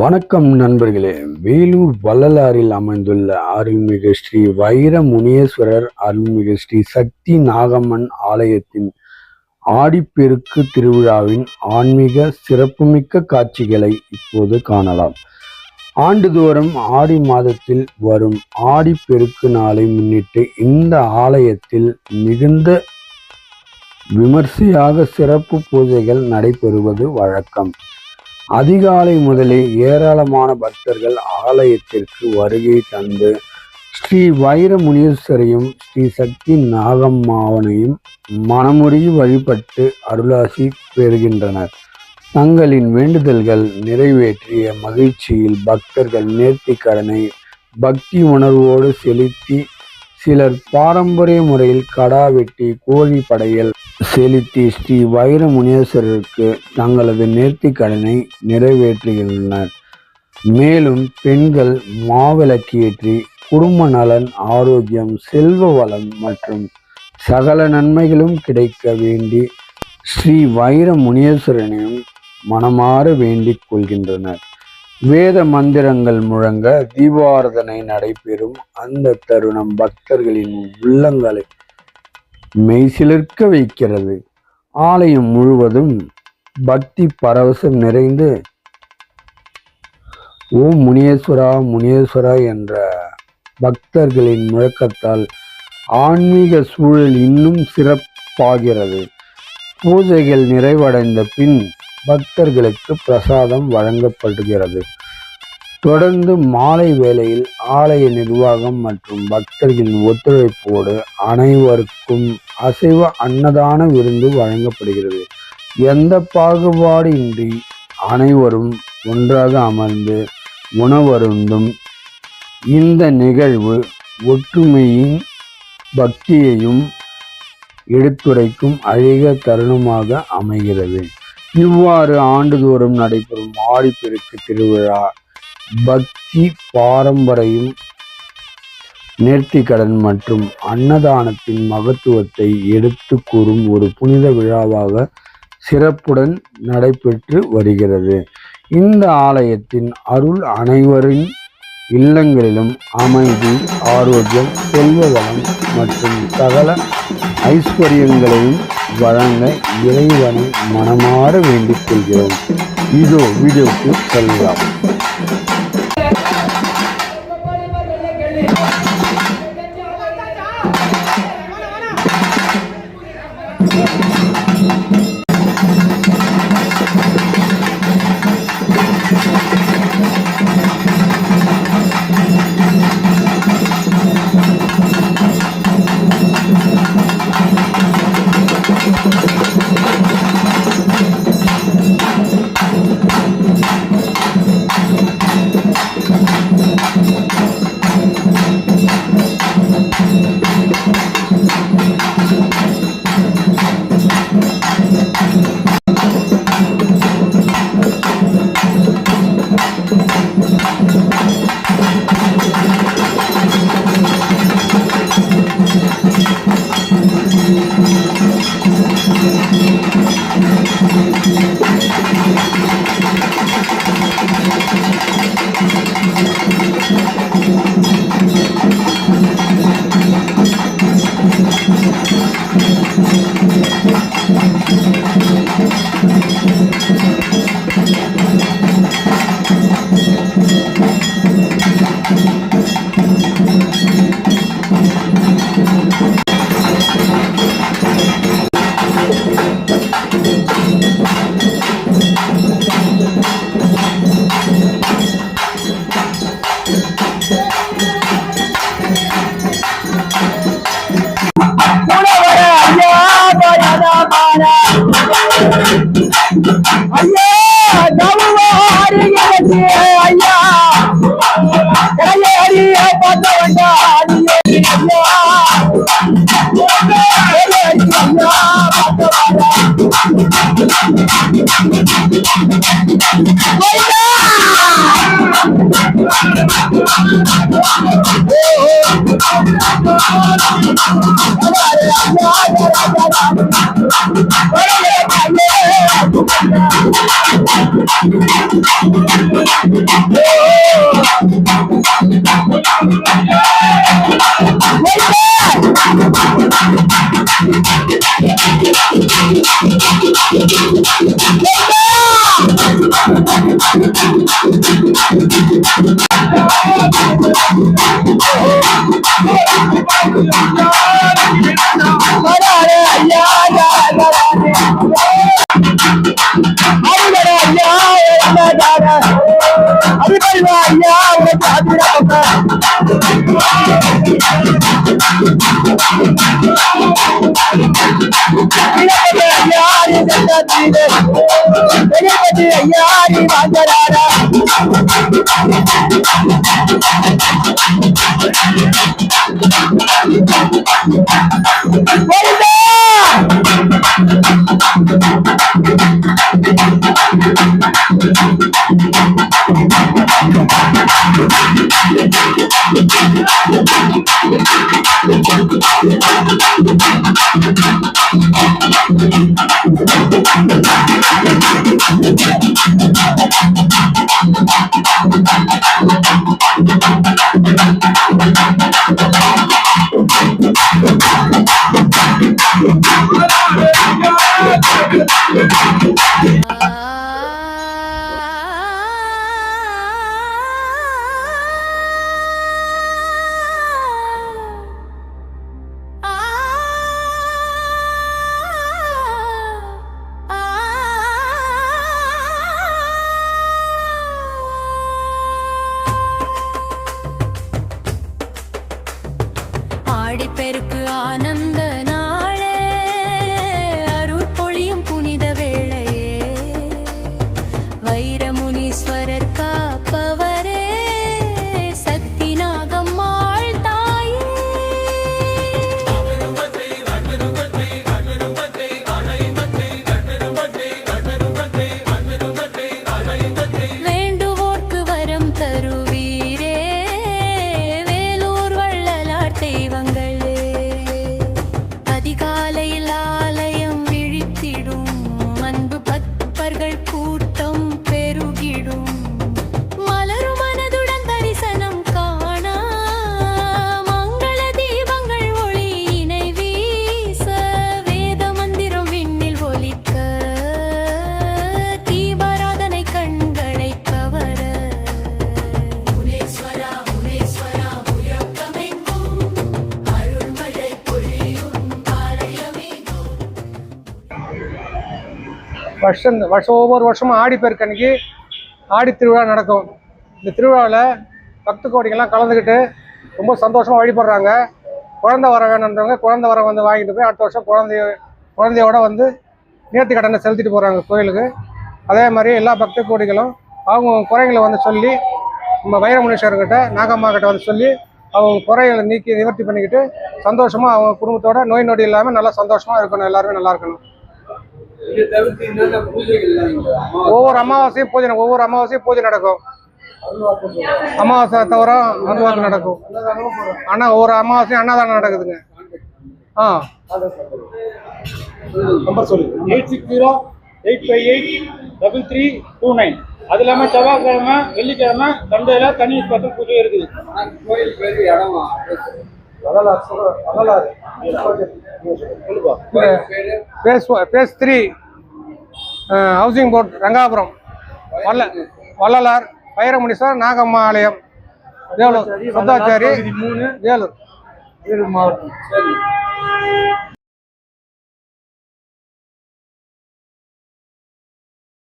வணக்கம் நண்பர்களே. வேலூர் வள்ளலாரில் அமைந்துள்ள அருள்மிகு ஸ்ரீ வைர முனியேஸ்வரர் அருள்மிகு ஸ்ரீ சக்தி நாகம்மன் ஆலயத்தின் ஆடிப்பெருக்கு திருவிழாவின் ஆன்மீக சிறப்புமிக்க காட்சிகளை இப்போது காணலாம். ஆண்டுதோறும் ஆடி மாதத்தில் வரும் ஆடிப்பெருக்கு நாளை முன்னிட்டு இந்த ஆலயத்தில் மிகுந்த விமர்சையாக சிறப்பு பூஜைகள் நடைபெறுவது வழக்கம். அதிகாலை முதலே ஏராளமான பக்தர்கள் ஆலயத்திற்கு வருகை தந்து ஸ்ரீ வைர முனீஸ்வரையும் ஸ்ரீ சக்தி நாகம்மாவனையும் மனமுருகி வழிபட்டு அருளாசி பெறுகின்றனர். தங்களின் வேண்டுதல்கள் நிறைவேற்றிய மகிழ்ச்சியில் பக்தர்கள் நேர்த்திக் கடனை பக்தி உணர்வோடு செலுத்தி, சிலர் பாரம்பரிய முறையில் கடா வெட்டி கோழி படையல் செலுத்தி ஸ்ரீ வைர முனீஸ்வரருக்கு தங்களது நேர்த்திக் கடனை நிறைவேற்றுகின்றனர். மேலும் பெண்கள் மாவிளக்கேற்றி குடும்ப நலன், ஆரோக்கியம், செல்வ வளம் மற்றும் சகல நன்மைகளும் கிடைக்க வேண்டி ஸ்ரீ வைர முனீஸ்வரனையும் மனமாற வேண்டிக் கொள்கின்றனர். வேத மந்திரங்கள் முழங்க தீபாராதனை நடைபெறும் அந்த தருணம் பக்தர்களின் உள்ளங்களை மெய்சிலிர்க்க வைக்கிறது. ஆலயம் முழுவதும் பக்தி பரவசம் நிறைந்து ஓம் முனீஸ்வரா முனீஸ்வரா என்ற பக்தர்களின் முழக்கத்தால் ஆன்மீக சூழல் இன்னும் சிறப்பாகிறது. பூஜைகள் நிறைவடைந்த பின் பக்தர்களுக்கு பிரசாதம் வழங்கப்படுகிறது. தொடர்ந்து மாலை வேளையில் ஆலய நிர்வாகம் மற்றும் பக்தர்களின் ஒத்துழைப்போடு அனைவருக்கும் அசைவ அன்னதான விருந்து வழங்கப்படுகிறது. எந்த பாகுபாடு இன்றி அனைவரும் ஒன்றாக அமர்ந்து உணவருந்தும் இந்த நிகழ்வு ஒற்றுமையின் பக்தியையும் எடுத்துரைக்கும் அழகிய தருணமாக அமைகிறது. இவ்வாறு ஆண்டுதோறும் நடைபெறும் ஆடிப்பெருக்கு திருவிழா பக்தி, பாரம்பரியம், நேர்த்திக்கடன் மற்றும் அன்னதானத்தின் மகத்துவத்தை எடுத்து கூறும் ஒரு புனித விழாவாக சிறப்புடன் நடைபெற்று வருகிறது. இந்த ஆலயத்தின் அருள் அனைவரின் இல்லங்களிலும் அமைதி, ஆரோக்கியம், செல்வ வளம் மற்றும் சகல ஐஸ்வர்யங்களையும் வழங்க இறைவனை மனமாற வேண்டிக் கொள்கிறோம். இதோ வீடியோக்கு செல்லலாம். ஐயா ஐயா ஆடிப்பெருக்கு ஆனந்த நாளே, அருள் பொழியும் புனித வேளையே, வைரமுனீஸ்வரர் காப்பவரே, சக்தி நாகம்மாள் தாயே. வேண்டுவோர்க்கு வரம் தருவீரே, வேலூர் வள்ளலார் தெய்வங்களே. அதிகாலையில் ஆலயம் விழித்திடும், அன்பு பக்தர்கள் கூட்டம் பெருகிடும். மலரும் மனதுடன் தரிசனம் காண, மங்கள தீபங்கள் ஒளியினை வீச, வேத மந்திரம் விண்ணில் ஒலிக்க, தீபாராதனை கண்களை கவர. முனேஸ்வரா முனேஸ்வரா உயக்கமெங்கும், அருள்மழை பொழியும் ஆலயமெங்கும். ஒவ்வொரு வருஷமும் ஆடிப்பெருக்கு அன்னைக்கு ஆடி திருவிழா நடக்கும். இந்த திருவிழாவில் பக்த கோடிகள்லாம் கலந்துக்கிட்டு ரொம்ப சந்தோஷமாக வழிபடுறாங்க. குழந்தை வர வேணுன்றவங்க குழந்தை வர வந்து வாங்கிட்டு போய் அடுத்த வருஷம் குழந்தையோட வந்து நேர்த்தி கடனை செலுத்திட்டு போகிறாங்க கோயிலுக்கு. அதே மாதிரி எல்லா பக்த கோடிகளும் அவங்க குறைகளை வந்து சொல்லி நம்ம வைரமுனீஸ்வரர்கிட்ட நாகம்மா கிட்ட வந்து சொல்லி அவங்க குறைகளை நீக்கி நிவர்த்தி பண்ணிக்கிட்டு சந்தோஷமாக அவங்க குடும்பத்தோட நோய் நொடி இல்லாமல் நல்லா சந்தோஷமாக இருக்கணும். எல்லாருமே நல்லா இருக்கணும். ஒவ்வொரு அமாவாசையும் பூஜை நடக்கும். அமாவாசை தவிர அன்னதானம் நடக்கும். ஆனால் ஒவ்வொரு அமாவாசையும் அன்னதானம் நடக்குதுங்க. நம்பர் சொல்லு. 8608583329. அது இல்லாமல் செவ்வாய்க்கிழமை வெள்ளிக்கிழமை சண்டையில் தனி ஸ்பெஷல் பூஜை இருக்குது. கோயில் பேரு இடமா phase 3 housing board Rangapuram Vallalar Vairamuneeswarar Nagamma ஆலயம், வேலூர். சொத்தாச்சாரி 3 வேலூர் மாவட்டம்.